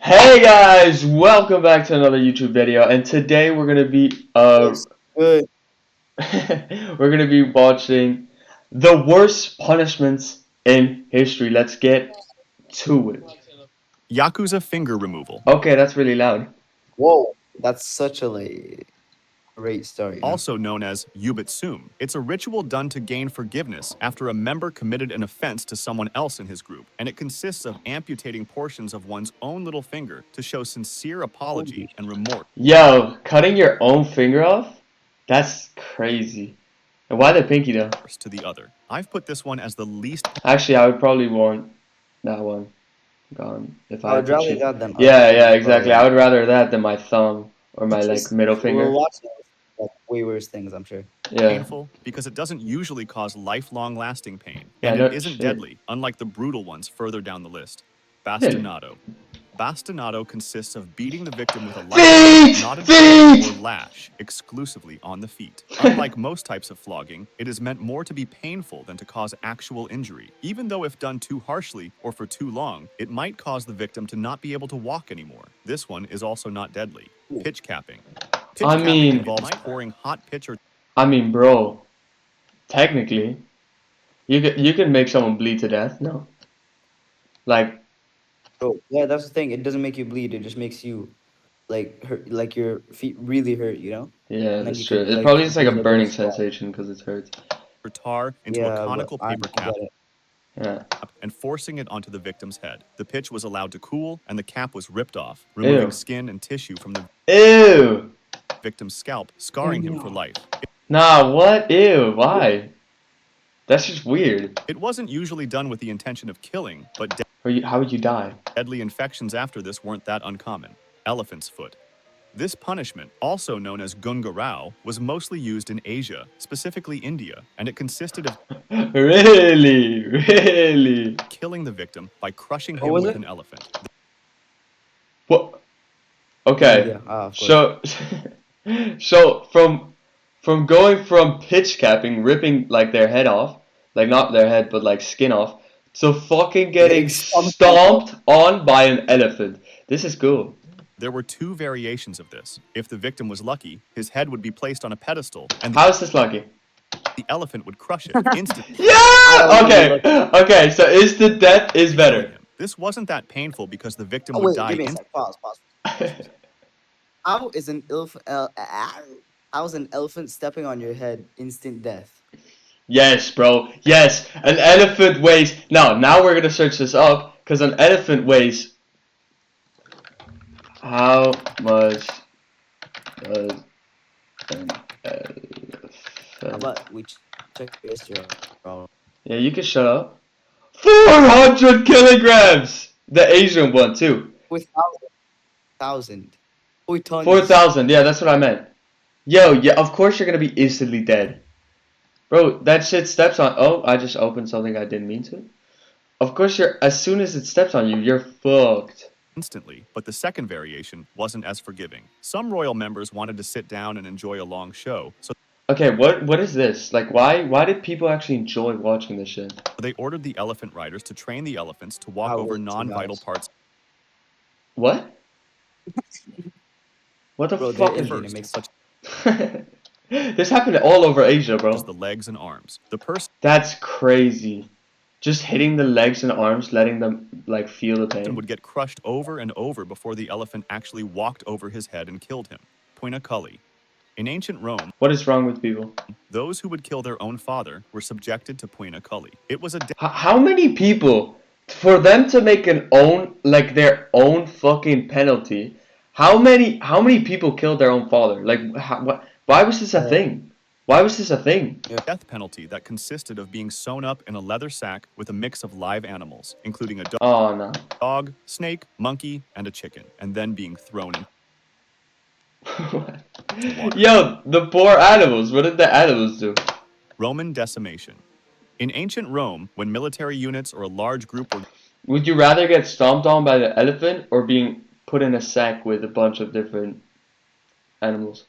Hey guys, welcome back to another YouTube video, and today we're gonna be Yes. Good. we're gonna be watching the worst punishments in history. Let's get to it. Yakuza finger removal, Okay, that's really loud. Whoa. That's such a great start. also known as yubitsum. It's a ritual done to gain forgiveness after a member committed an offense to someone else in his group, and it consists of amputating portions of one's own little finger to show sincere apology and remorse Yo, cutting your own finger off? That's crazy. And why the pinky though? to the other. I've put this one as the least Actually, I would probably want that one gone if I I had would to rather choose. that than Yeah, other yeah, things, exactly. I would rather that than my thumb or my like Just middle we're finger. watching way worse things, I'm sure. Yeah. painful because it doesn't usually cause lifelong lasting pain, Yeah, and no it isn't shit. deadly, unlike the brutal ones further down the list. Bastinado. Bastinado consists of beating the victim with a light, not a Feet! or lash, exclusively on the feet. Unlike most types of flogging, it is meant more to be painful than to cause actual injury. Even though if done too harshly or for too long, it might cause the victim to not be able to walk anymore. This one is also not deadly. Pitch capping. Pitch I capping mean- involves pouring hot pitch or bro, technically, you can make someone bleed to death. No, like Oh, yeah, that's the thing. It doesn't make you bleed. It just makes you hurt, like your feet really hurt. yeah, And then that's you true. could It probably just like a do a burning little spot. sensation because it hurts. tar into Yeah, a but conical I paper get cap it. Yeah. and forcing it onto the victim's head. The pitch was allowed to cool and the cap was ripped off, removing Ew. skin and tissue from the Ew. victim's scalp, scarring him for life. Nah. What? Ew. Why? That's just weird. It wasn't usually done with the intention of killing, but How would you die? deadly infections after this weren't that uncommon. Elephant's foot. This punishment, also known as gungarao, was mostly used in Asia, specifically India, and it consisted of Really? killing the victim by crushing What him was with it? an elephant. What? Okay. Yeah, of course. So, so from going from pitch capping, ripping like their head off, like not their head, but like skin off, to fucking getting Getting stomped stomped on by an elephant. This is cool. There were two variations of this. If the victim was lucky, his head would be placed on a pedestal, and How is this lucky? the elephant would crush it instantly. Yeah. don't Okay. Okay. So instant death is killing better. him. This wasn't that painful because the victim Oh, would wait, die give me a instantly. sec. Pause. How is an how is an elephant stepping on your head instant death? Yes, bro. Yes, an elephant weighs. Now we're gonna search this up because an elephant weighs. How much does an How elephant? about we check your history, bro? Yeah, you can shut up. 400 kilograms. The Asian one too. 4,000. 4 tons. 4,000. Yeah, that's what I meant. Yo, yeah. Of course you're gonna be instantly dead, bro. That shit steps on. Oh, I just opened something I didn't mean to. Of course you're. As soon as it steps on you, you're fucked. Instantly, but the second variation wasn't as forgiving. Some royal members wanted to sit down and enjoy a long show, so Okay, what is this? Like, why did people actually enjoy watching this shit? they ordered the elephant riders to train the elephants to walk I over was non-vital nice. parts What? What the Bro, fuck they're is Indian, it makes such this happened all over Asia, as bro. the legs and arms. The person That's crazy. Just hitting the legs and arms, letting them like feel the pain. would get crushed over and over before the elephant actually walked over his head and killed him. Poina Cully. In ancient Rome, What is wrong with people? those who would kill their own father were subjected to Poina Cully. It was a How many people for them to make an own like their own fucking penalty? How many people killed their own father? Like, why was this a thing? Why was this a thing? death penalty that consisted of being sewn up in a leather sack with a mix of live animals, including a Oh no. dog, snake, monkey, and a chicken, and then being thrown in. Yo, the poor animals. What did the animals do? Roman decimation. In ancient Rome, when military units or a large group were Would you rather get stomped on by the elephant or being put in a sack with a bunch of different animals?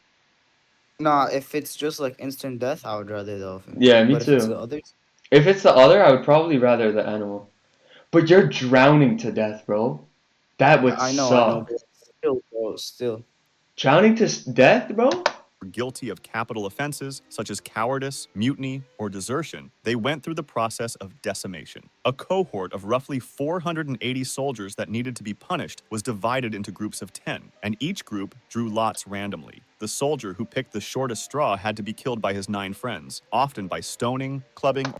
Nah, if it's just like instant death, I would rather the elephant. Yeah, me But if it's too. the others, If it's the other, I would probably rather the animal. But you're drowning to death, bro. That would I know, suck. but still, bro, still. Drowning to death, bro? Were guilty of capital offenses such as cowardice, mutiny, or desertion, they went through the process of decimation. A cohort of roughly 480 soldiers that needed to be punished was divided into groups of 10, and each group drew lots randomly. The soldier who picked the shortest straw had to be killed by his 9 friends, often by stoning, clubbing,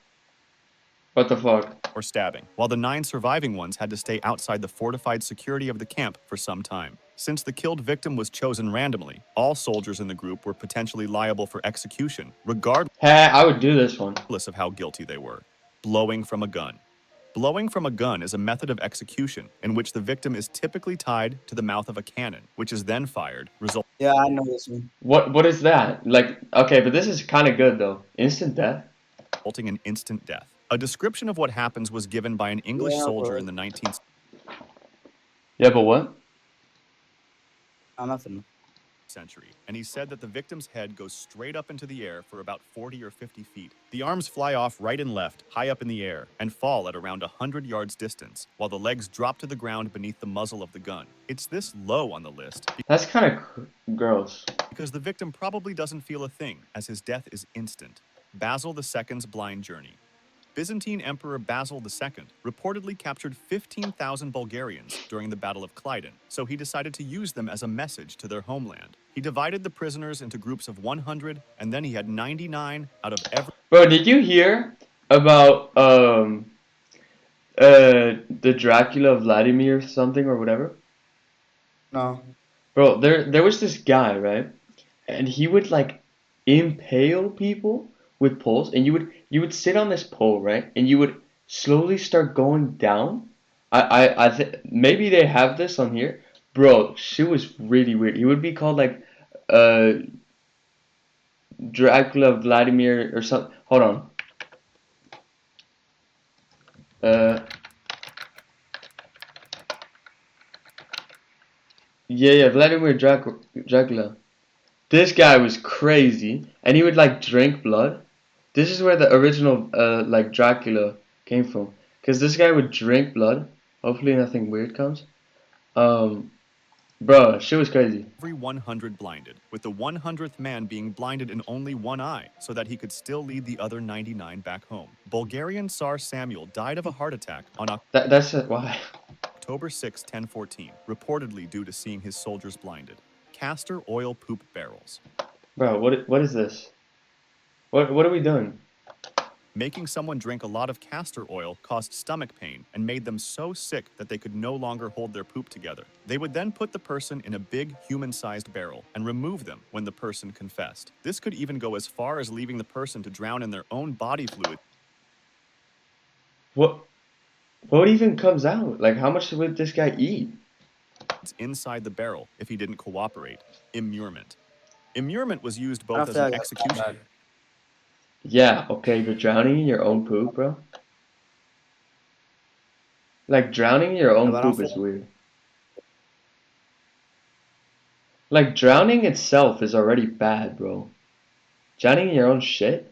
What the fuck? or stabbing, while the 9 surviving ones had to stay outside the fortified security of the camp for some time. Since the killed victim was chosen randomly, all soldiers in the group were potentially liable for execution, regardless Hey, I would do this one. of how guilty they were. Blowing from a gun. Blowing from a gun is a method of execution in which the victim is typically tied to the mouth of a cannon, which is then fired, Yeah, I know this one. What is that? Like, okay, but this is kind of good though. Instant death? resulting in instant death. A description of what happens was given by an English Yeah, soldier bro. in the 19th Yeah, but what? Nothing. century, and he said that the victim's head goes straight up into the air for about 40 or 50 feet. The arms fly off right and left, high up in the air, and fall at around 100 yards distance, while the legs drop to the ground beneath the muzzle of the gun. It's this low on the list That's kind of gross. because the victim probably doesn't feel a thing, as his death is instant. Basil II's blind journey. Byzantine Emperor Basil II reportedly captured 15,000 Bulgarians during the Battle of Kleiden, so he decided to use them as a message to their homeland. He divided the prisoners into groups of 100, and then he had 99 out of every Bro, did you hear about the Dracula of Vladimir something or whatever? No. Bro, there was this guy, right? And he would like impale people with poles, and you would sit on this pole, right? And you would slowly start going down. Maybe they have this on here. Bro, shit was really weird. He would be called like uh Dracula Vladimir or something. Hold on. Uh yeah, Vladimir Dracula. This guy was crazy, and he would like drink blood. This is where the original like Dracula came from, because this guy would drink blood. Hopefully nothing weird comes. Um, bro, shit was crazy. 100 blinded, with the 100th man being blinded in only one eye, so that he could still lead the other 99 back home. Bulgarian Tsar Samuel died of a heart attack on That's it. Why? October 6, 1014, reportedly due to seeing his soldiers blinded. Castor oil poop barrels. Bro, what is this? What are we doing? Making someone drink a lot of castor oil caused stomach pain and made them so sick that they could no longer hold their poop together. They would then put the person in a big human-sized barrel and remove them when the person confessed. This could even go as far as leaving the person to drown in their own body fluid. What even comes out? Like, how much would this guy eat? Inside the barrel if he didn't cooperate. Immurement. Immurement was used both as After I an got execution bad. Yeah, okay, but drowning in your own poop, bro. Like drowning in your own but I don't poop is feel- weird. Like drowning itself is already bad, bro. Drowning in your own shit?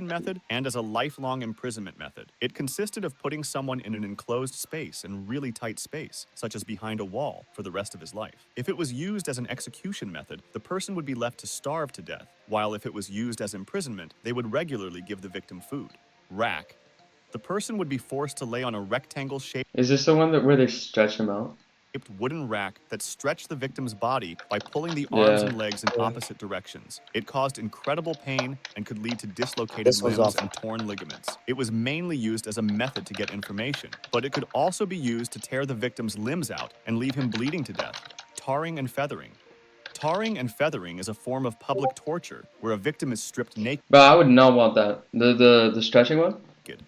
method and as a lifelong imprisonment method. It consisted of putting someone in an enclosed space in really tight space, such as behind a wall, for the rest of his life. If it was used as an execution method, the person would be left to starve to death, while if it was used as imprisonment, they would regularly give the victim food. Rack. The person would be forced to lay on a rectangle-shaped Is this the one where they stretch him out? wooden rack that stretched the victim's body by pulling the arms Yeah. and legs in opposite directions. It caused incredible pain and could lead to dislocated This was limbs awful. and torn ligaments. It was mainly used as a method to get information, but it could also be used to tear the victim's limbs out and leave him bleeding to death. Tarring and feathering. Tarring and feathering is a form of public torture where a victim is stripped naked Bro, I would not want that. The stretching one?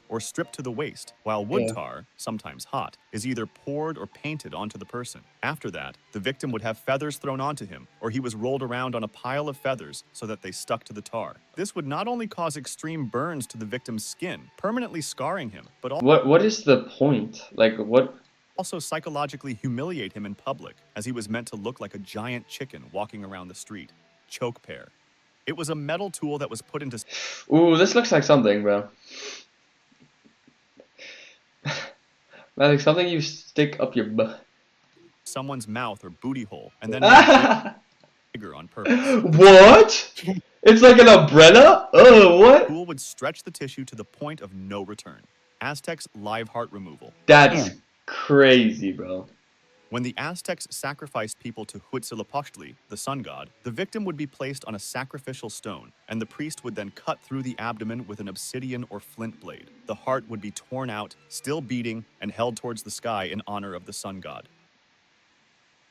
or stripped to the waist, while wood Yeah. tar, sometimes hot, is either poured or painted onto the person. After that, the victim would have feathers thrown onto him, or he was rolled around on a pile of feathers so that they stuck to the tar. This would not only cause extreme burns to the victim's skin, permanently scarring him, but What is the point? Like what? also psychologically humiliate him in public, as he was meant to look like a giant chicken walking around the street. Choke pear. It was a metal tool that was put into Ooh, this looks like something, bro. Like something you stick up your butt. someone's mouth or booty hole and then make bigger on purpose. What? It's like an umbrella? Oh, what? Tool would stretch the tissue to the point of no return. Aztecs' live heart removal. That's Damn. crazy, bro. When the Aztecs sacrificed people to Huitzilopochtli, the sun god, the victim would be placed on a sacrificial stone, and the priest would then cut through the abdomen with an obsidian or flint blade. The heart would be torn out, still beating, and held towards the sky in honor of the sun god.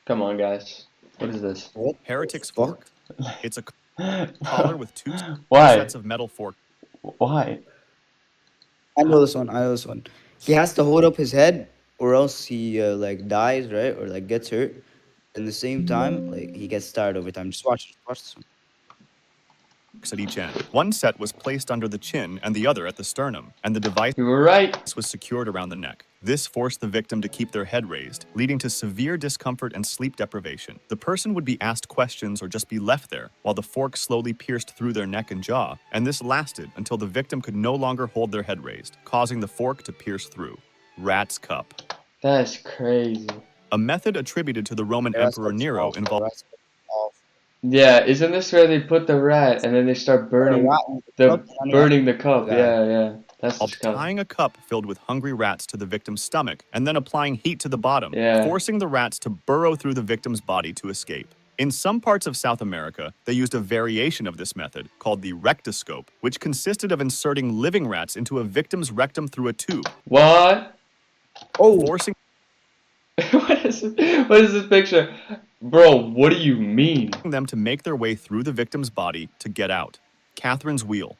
Come on, guys. What is this? What? Heretic's Fuck. fork. It's a collar with two Why? sets of metal forks. Why? I know this one. I know this one. He has to hold up his head, or else he like dies, right, or like gets hurt. At the same time, like he gets tired over time. Just watch this one. At each end. One set was placed under the chin and the other at the sternum, and the device You were right. was secured around the neck. This forced the victim to keep their head raised, leading to severe discomfort and sleep deprivation. The person would be asked questions or just be left there, while the fork slowly pierced through their neck and jaw, and this lasted until the victim could no longer hold their head raised, causing the fork to pierce through. Rat's cup. That's crazy. A method attributed to the Roman Emperor Nero involved Yeah, isn't this where they put the rat and then they start burning burning the cup? Yeah. That's disgusting. tying a cup filled with hungry rats to the victim's stomach and then applying heat to the bottom, Yeah. forcing the rats to burrow through the victim's body to escape. In some parts of South America, they used a variation of this method called the rectoscope, which consisted of inserting living rats into a victim's rectum through a tube, What? Oh, forcing What is this picture? Bro, what do you mean? them to make their way through the victim's body to get out. Catherine's wheel,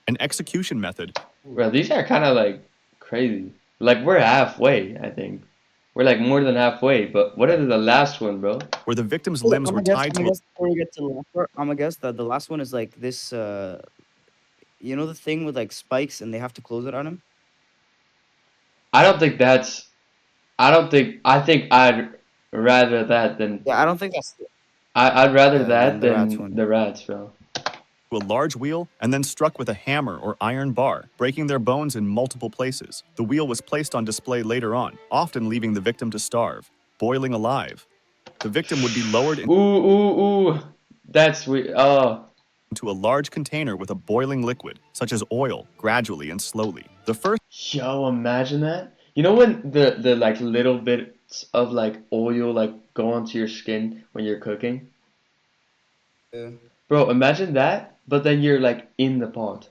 an execution method Bro, these are kind of like crazy. Like we're halfway, I think. We're like more than halfway, but what is the last one, bro? where the victim's limbs were tied to a before we get to the last part, I'm gonna guess that the last one is like this. You know the thing with like spikes, and they have to close it on him. I don't think that's. I think I'd rather that than. Yeah, I don't think that's. I'd rather that than the rats than one. the rats, bro. a large wheel and then struck with a hammer or iron bar, breaking their bones in multiple places. The wheel was placed on display later on, often leaving the victim to starve, boiling alive. The victim would be lowered Ooh. That's weird. Oh. into a large container with a boiling liquid, such as oil, gradually and slowly. The first Yo, imagine that. You know when the like little bits of like oil like go onto your skin when you're cooking? Yeah. Bro, imagine that, but then you're like in the pot.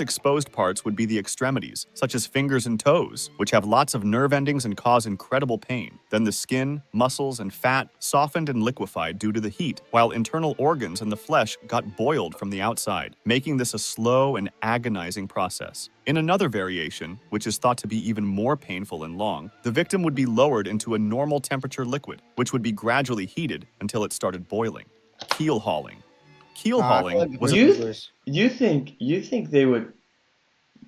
exposed parts would be the extremities, such as fingers and toes, which have lots of nerve endings and cause incredible pain. Then the skin, muscles, and fat softened and liquefied due to the heat, while internal organs and the flesh got boiled from the outside, making this a slow and agonizing process. In another variation, which is thought to be even more painful and long, the victim would be lowered into a normal temperature liquid, which would be gradually heated until it started boiling. Keel hauling. Keel hauling was You think they would?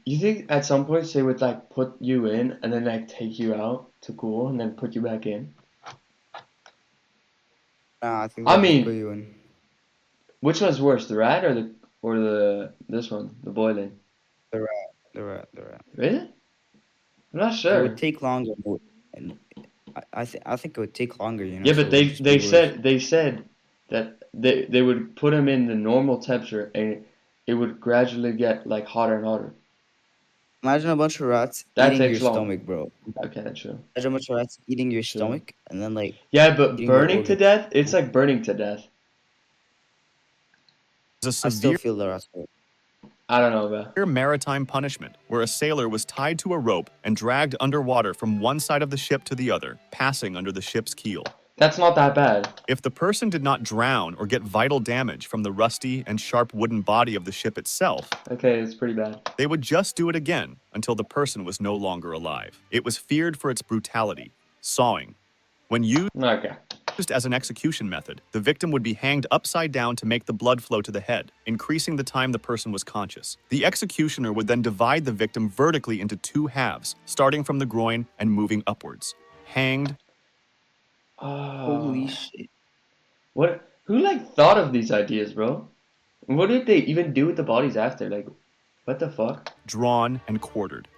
You think at some points they would like put you in and then like take you out to cool and then put you back in? Nah, I think. I they mean- put you in. Which one's worse, the rat or the this one, the boiling? The rat. Really? I'm not It sure. would take longer, and I think it would take longer. You know. Yeah, so but it would just be worse. they said that they would put him in the normal temperature and it would gradually get like hotter and hotter. Imagine a bunch of rats That eating your takes long. stomach, bro. Okay, that's true. Imagine a bunch of rats eating your True. stomach, and then like Yeah, but Eating your burning to organs. death, it's like burning to death. a I still severe feel the rats. Bro. I don't know, bro. maritime punishment, where a sailor was tied to a rope and dragged underwater from one side of the ship to the other, passing under the ship's keel. That's not that bad. If the person did not drown or get vital damage from the rusty and sharp wooden body of the ship itself, Okay, it's pretty bad. they would just do it again until the person was no longer alive. It was feared for its brutality. Sawing. When used Okay. as an execution method, the victim would be hanged upside down to make the blood flow to the head, increasing the time the person was conscious. The executioner would then divide the victim vertically into two halves, starting from the groin and moving upwards. Hanged, Holy Oh. shit! What? Who like thought of these ideas, bro? What did they even do with the bodies after? Like, what the fuck? drawn, and quartered.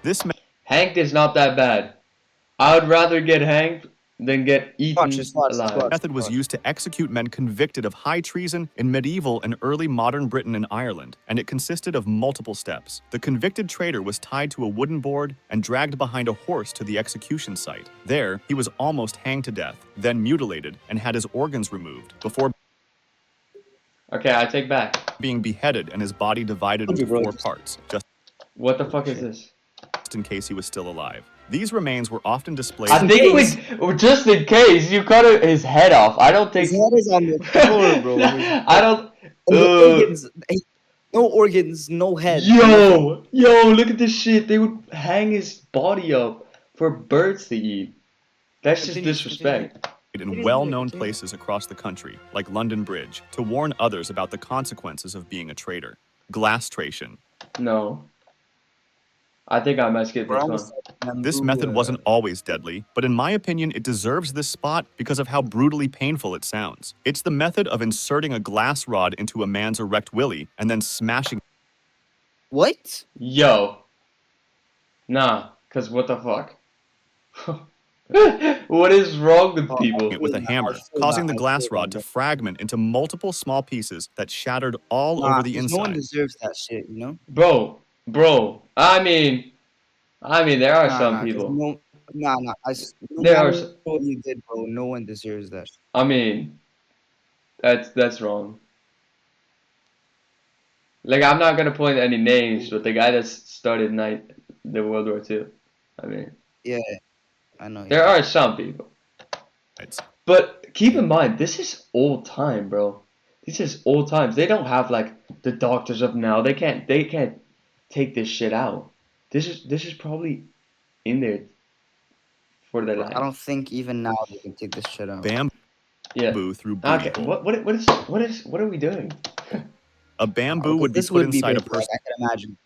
This Hanged is not that bad. I would rather get hanged than get eaten Watch, alive. Method was used to execute men convicted of high treason in medieval and early modern Britain and Ireland, and it consisted of multiple steps. The convicted traitor was tied to a wooden board and dragged behind a horse to the execution site. There, he was almost hanged to death, then mutilated and had his organs removed, before Okay, I take back. being beheaded and his body divided Told you, into bro, 4 just- parts, just What the fuck is this? in case he was still alive. These remains were often displayed I think just in case you cut his head off. I don't think. His head is on the floor, bro. I don't. And the Uh, organs, no organs, no head. yo, look at this shit. They would hang his body up for birds to eat. That's just Continue, disrespect. in well-known places across the country, like London Bridge, to warn others about the consequences of being a traitor. Glastration. No. I think I might skip We're this almost one. at Bamboo, This method wasn't always deadly, but in my opinion, it deserves this spot because of how brutally painful it sounds. It's the method of inserting a glass rod into a man's erect willy and then smashing What? Yo. Nah, cause what the fuck? What is wrong with people? it with a hammer, causing the glass rod to fragment into multiple small pieces that shattered all over the 'cause no one inside. deserves that shit, you know? Bro. I mean, there are some 'cause people. No There are matter what you did, bro. No one deserves that. Shit. I mean, that's wrong. Like, I'm not gonna point any names, but the guy that started the World War II. I mean, Yeah, I know. there are some people. It's- But keep in mind, this is old time, bro. This is old times. They don't have like the doctors of now. They can't take this shit out. This is probably in there for their life. I don't think even now they can take this shit out. Bamboo Yeah. through booty Okay. hole. What are we doing? A bamboo Okay, would be this put would be inside a big, like, I can imagine.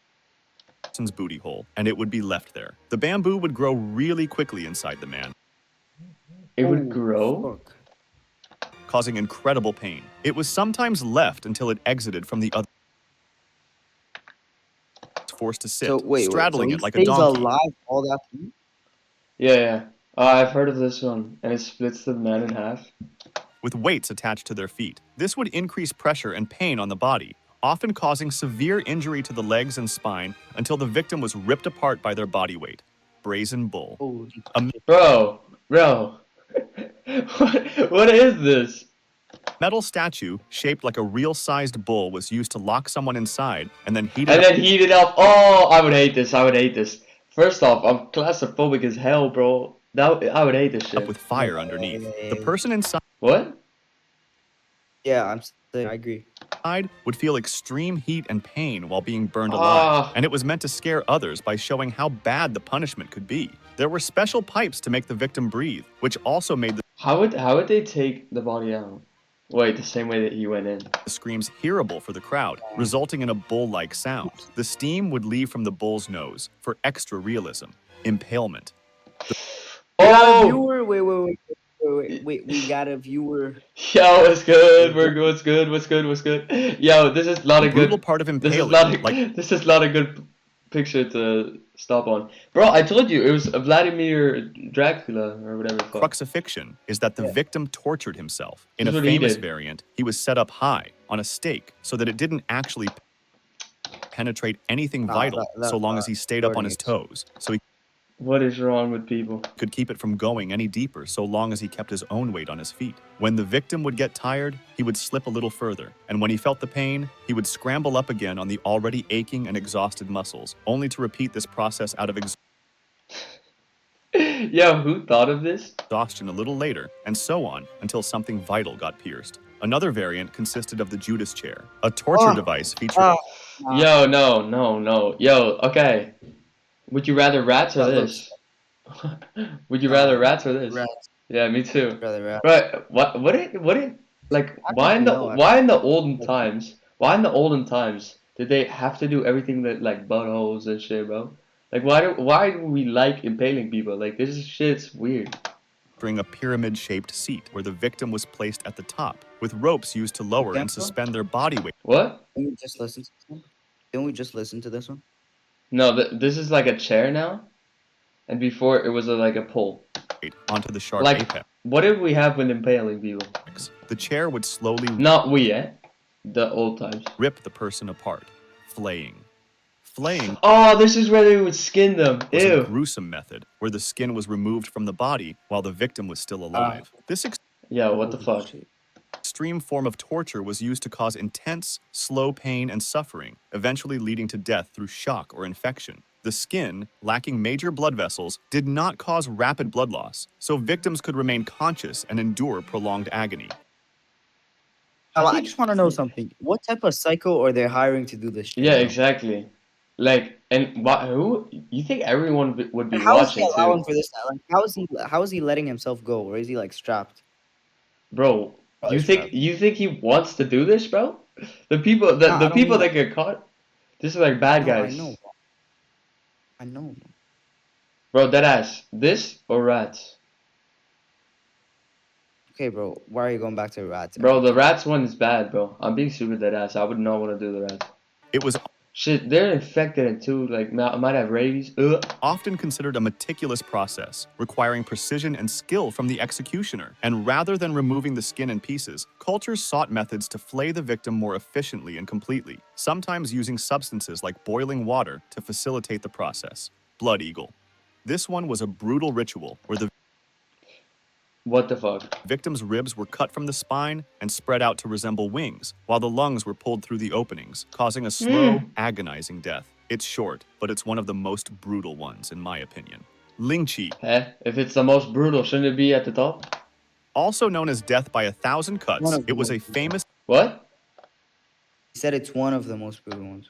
person's booty hole, and it would be left there. The bamboo would grow really quickly inside the man, It would Oh, grow. fuck. causing incredible pain. It was sometimes left until it exited from the other, forced to sit, So wait, straddling so it like he a stays donkey. alive all that time? Yeah. I've heard of this one, and it splits the man in half. With weights attached to their feet. This would increase pressure and pain on the body, often causing severe injury to the legs and spine until the victim was ripped apart by their body weight. Brazen bull. Holy Bro. What is this? Metal statue shaped like a real-sized bull was used to lock someone inside and then heated And up then heat it up. Oh, I would hate this. First off, I'm claustrophobic as hell, bro. I would hate this shit. with fire underneath. The person inside What? Yeah, I'm saying I agree. would feel extreme heat and pain while being burned alive, Ah. and it was meant to scare others by showing how bad the punishment could be. There were special pipes to make the victim breathe, which also made the How would they take the body out? Wait, the same way that he went in. screams hearable for the crowd, resulting in a bull-like sound. The steam would leave from the bull's nose for extra realism. Impalement. We got a Oh, viewer. Wait. We got a viewer. yo, what's good? What's good? Yo, this is not The a brutal good. part of This is impaling, not a, like this is not a good picture to stop on, bro. I told you it was Vladimir Dracula or whatever. The fuck. crucifixion, is that the victim tortured himself. In That's a what he famous did. variant, he was set up high on a stake so that it didn't actually penetrate anything Nah, vital that- so long as he stayed up on his starting toes, so he What is wrong with people? could keep it from going any deeper so long as he kept his own weight on his feet. When the victim would get tired, he would slip a little further, and when he felt the pain, he would scramble up again on the already aching and exhausted muscles, only to repeat this process out of Yo, who thought of this? exhaustion a little later, and so on until something vital got pierced. Another variant consisted of the Judas chair, a torture Oh. device featuring Yo, no. Yo, okay. Would you rather rats or That this? Would you rather rats or this? Rats, Yeah, me too. brother. Right. What it like I why in don't the know, why in the olden times? Why in the olden times did they have to do everything that like buttholes and shit, bro? Like why do we like impaling people? Like this shit's weird. a pyramid-shaped seat where the victim was placed at the top, with ropes used to lower and Example? suspend their body weight. What? Can we just listen to this one? Can we just listen to this one? No, this is like a chair now, and before it was like a pole. onto the sharp Like, apex. what did we have when impaling people? The chair would slowly Not we, eh? The old times. rip the person apart, flaying. Flaying Oh, this is where they would skin them. was a Ew. gruesome method where the skin was removed from the body while the victim was still alive. This Yeah, what the Holy fuck? shit. extreme form of torture was used to cause intense, slow pain and suffering, eventually leading to death through shock or infection. The skin, lacking major blood vessels, did not cause rapid blood loss, so victims could remain conscious and endure prolonged agony. I just want to know something. What type of psycho are they hiring to do this shit? Yeah, bro? exactly. Like, and who? You think everyone would be And how is he watching allowing too? for this? Like, how is he letting himself go, or is he like strapped? Bro, Probably you think strapped. you think he wants to do this, bro? The people Nah, the I don't people mean that get caught, this is like bad No, I guys. know. I know. Bro, dead ass. This or rats? Okay, bro. Why are you going back to rats? Bro, the rats one is bad, bro. I'm being super dead ass. I would not want to do the rats. It was Shit, they're infected and too. Like, might have rabies. Ugh. often considered a meticulous process, requiring precision and skill from the executioner. And rather than removing the skin in pieces, cultures sought methods to flay the victim more efficiently and completely, sometimes using substances like boiling water to facilitate the process. Blood eagle. This one was a brutal ritual where the What the fuck? victim's ribs were cut from the spine and spread out to resemble wings, while the lungs were pulled through the openings, causing a slow, agonizing death. It's short, but it's one of the most brutal ones, in my opinion. Lingqi, Eh? If it's the most brutal, shouldn't it be at the top? also known as death by 1,000 cuts, One of it was a them. famous What? He said it's one of the most brutal ones.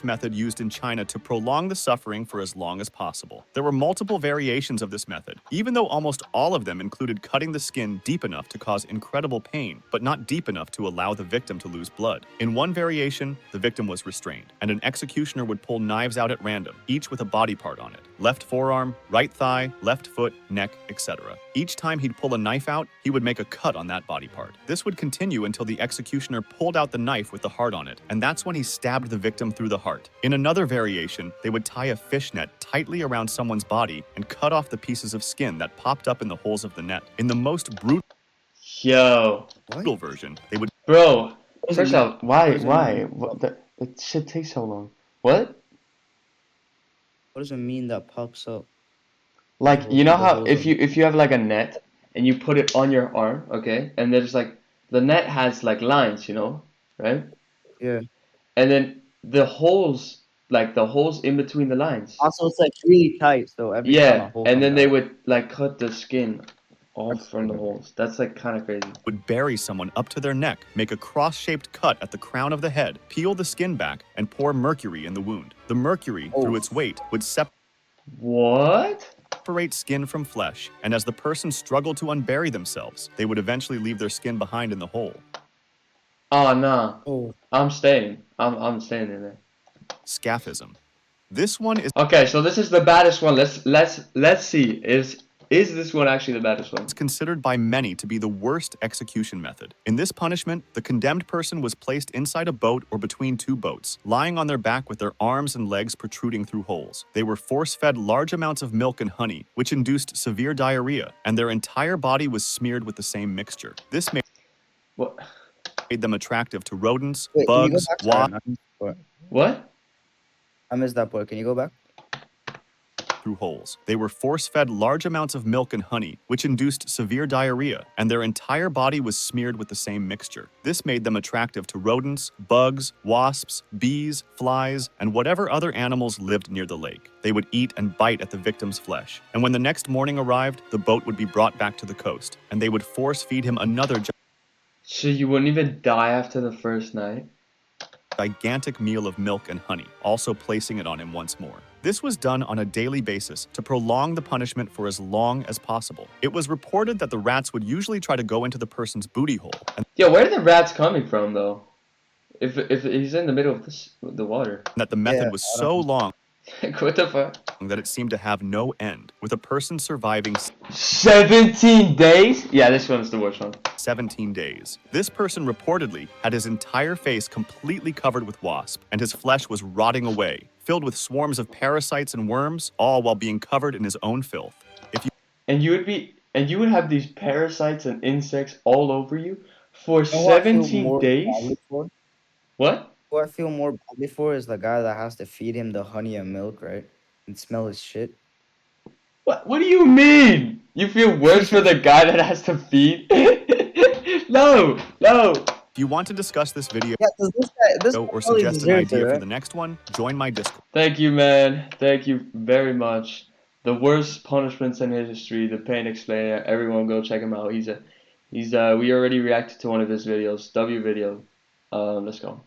method used in China to prolong the suffering for as long as possible. There were multiple variations of this method, even though almost all of them included cutting the skin deep enough to cause incredible pain, but not deep enough to allow the victim to lose blood. In one variation, the victim was restrained, and an executioner would pull knives out at random, each with a body part on it. Left forearm, right thigh, left foot, neck, etc. Each time he'd pull a knife out, he would make a cut on that body part. This would continue until the executioner pulled out the knife with the heart on it, and that's when he stabbed the victim through the heart. In another variation, they would tie a fishnet tightly around someone's body and cut off the pieces of skin that popped up in the holes of the net. In the most Yo. brutal version, they would Bro. does First it mean? off, why? What does it Why? mean? What the? It shit takes so long. What? What does it mean that pops up? Like, you know The how holes if you have like a net and you put it on your arm, okay, and there's like the net has like lines, you know, right? Yeah. And then the holes, like the holes in between the lines. Also, it's like really tight, so every time a Yeah, hole and comes then they out- would like cut the skin off from the holes. That's like kind of crazy. bury someone up to their neck, make a cross-shaped cut at the crown of the head, peel the skin back, and pour mercury in the wound. The mercury, Oh. through its weight, would What? separate skin from flesh, and as the person struggled to unbury themselves, they would eventually leave their skin behind in the hole. Oh nah, Oh, I'm staying. I'm staying in there. Scaphism. This one is Okay, so this is the baddest one. Let's see. Is this one actually the baddest one? considered by many to be the worst execution method. In this punishment, the condemned person was placed inside a boat or between two boats, lying on their back with their arms and legs protruding through holes. They were force-fed large amounts of milk and honey, which induced severe diarrhea, and their entire body was smeared with the same mixture. This made What? them attractive to rodents, wait, can you go bugs, back? wasps, What? I missed that part. Can you go back? through holes. They were force-fed large amounts of milk and honey, which induced severe diarrhea, and their entire body was smeared with the same mixture. This made them attractive to rodents, bugs, wasps, bees, flies, and whatever other animals lived near the lake. They would eat and bite at the victim's flesh, and when the next morning arrived, the boat would be brought back to the coast, and they would force-feed him another So you wouldn't even die after the first night? gigantic meal of milk and honey, also placing it on him once more. This was done on a daily basis to prolong the punishment for as long as possible. It was reported that the rats would usually try to go into the person's booty hole, and Yo, where are the rats coming from though? If he's in the middle of the water, that the method Yeah, was I so don't- long like what the fuck? that it seemed to have no end, with a person surviving 17 days? Yeah, this one's the worst one. 17 days. This person reportedly had his entire face completely covered with wasp, and his flesh was rotting away, filled with swarms of parasites and worms, all while being covered in his own filth. If you and you would have these parasites and insects all over you for You know who I feel 17 more days? badly for? What? Who I feel more badly for is the guy that has to feed him the honey and milk, right? And smell his shit. What do you mean? You feel worse for the guy that has to feed? No, no. If you want to discuss this video Yeah, because this guy or probably suggest an deserves it, idea for right? the next one, join my Discord. Thank you, man. Thank you very much. The worst punishments in history, the Pain Explainer. Everyone go check him out. We already reacted to one of his videos, W video. Let's go.